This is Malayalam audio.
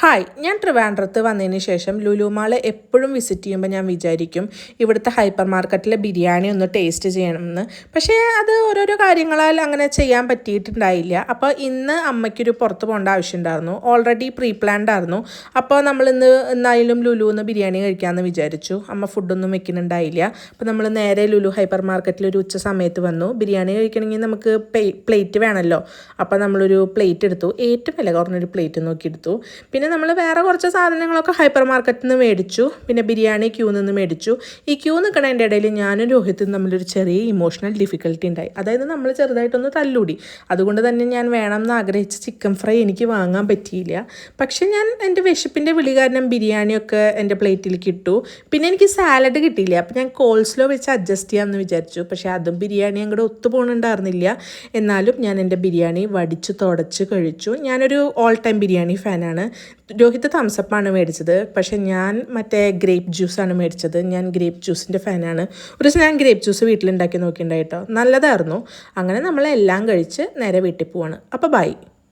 ഹായ്, ഞാൻ ട്രിവാൻഡ്രത്ത് വന്നതിന് ശേഷം ലുലു മാൾ എപ്പോഴും വിസിറ്റ് ചെയ്യുമ്പോൾ ഞാൻ വിചാരിക്കും ഇവിടുത്തെ ഹൈപ്പർ മാർക്കറ്റിലെ ബിരിയാണി ഒന്ന് ടേസ്റ്റ് ചെയ്യണമെന്ന്. പക്ഷേ അത് ഓരോരോ കാര്യങ്ങളാൽ അങ്ങനെ ചെയ്യാൻ പറ്റിയിട്ടുണ്ടായില്ല. അപ്പോൾ ഇന്ന് അമ്മയ്ക്കൊരു പുറത്ത് പോകേണ്ട ആവശ്യമുണ്ടായിരുന്നു. ഓൾറെഡി പ്രീ പ്ലാൻഡ് ആയിരുന്നു. അപ്പോൾ നമ്മളിന്ന് എന്നായാലും ലുലുന്ന് ബിരിയാണി കഴിക്കാമെന്ന് വിചാരിച്ചു. അമ്മ ഫുഡൊന്നും വെക്കുന്നുണ്ടായില്ല. അപ്പോൾ നമ്മൾ നേരെ ലുലു ഹൈപ്പർ മാർക്കറ്റിൽ ഒരു ഉച്ച സമയത്ത് വന്നു. ബിരിയാണി കഴിക്കണമെങ്കിൽ നമുക്ക് പ്ലേറ്റ് വേണമല്ലോ. അപ്പോൾ നമ്മളൊരു പ്ലേറ്റ് എടുത്തു. ഏറ്റവും വില കുറഞ്ഞൊരു പ്ലേറ്റ് നോക്കിയെടുത്തു. പിന്നെ നമ്മൾ വേറെ കുറച്ച് സാധനങ്ങളൊക്കെ ഹൈപ്പർ മാർക്കറ്റിൽ നിന്ന് മേടിച്ചു. പിന്നെ ബിരിയാണി ക്യൂ നിന്ന് മേടിച്ചു. ഈ ക്യൂ നിൽക്കണതിൻ്റെ ഇടയിൽ ഞാനും രോഹിത്തും തമ്മിലൊരു ചെറിയ ഇമോഷണൽ ഡിഫിക്കൽട്ടി ഉണ്ടായി. അതായത് നമ്മൾ ചെറുതായിട്ടൊന്ന് തല്ലൂടി. അതുകൊണ്ട് തന്നെ ഞാൻ വേണമെന്ന് ആഗ്രഹിച്ച ചിക്കൻ ഫ്രൈ എനിക്ക് വാങ്ങാൻ പറ്റിയില്ല. പക്ഷേ ഞാൻ എൻ്റെ വിശപ്പിൻ്റെ വിളി കാരണം ബിരിയാണിയൊക്കെ എൻ്റെ പ്ലേറ്റിലേക്ക് ഇട്ടു. പിന്നെ എനിക്ക് സാലഡ് കിട്ടിയില്ല. അപ്പോൾ ഞാൻ കോൾസ്ലോ വെച്ച് അഡ്ജസ്റ്റ് ചെയ്യാമെന്ന് വിചാരിച്ചു. പക്ഷേ അതും ബിരിയാണി അങ്ങോട്ട് ഒത്തുപോകുന്നുണ്ടായിരുന്നില്ല. എന്നാലും ഞാൻ എൻ്റെ ബിരിയാണി വടിച്ച് തുടച്ച് കഴിച്ചു. ഞാനൊരു ഓൾ ടൈം ബിരിയാണി ഫാനാണ്. രോഹിത് തംസപ്പാണ് മേടിച്ചത്. പക്ഷേ ഞാൻ മറ്റേ ഗ്രേപ്പ് ജ്യൂസാണ് മേടിച്ചത്. ഞാൻ ഗ്രേപ്പ് ജ്യൂസിൻ്റെ ഫാനാണ്. ഒരു ദിവസം ഞാൻ ഗ്രേപ്പ് ജ്യൂസ് വീട്ടിലുണ്ടാക്കി നോക്കിയിട്ടുണ്ടായിട്ടോ, നല്ലതായിരുന്നു. അങ്ങനെ നമ്മളെല്ലാം കഴിച്ച് നേരെ വീട്ടിൽ പോവാണ്. അപ്പോൾ ബൈ.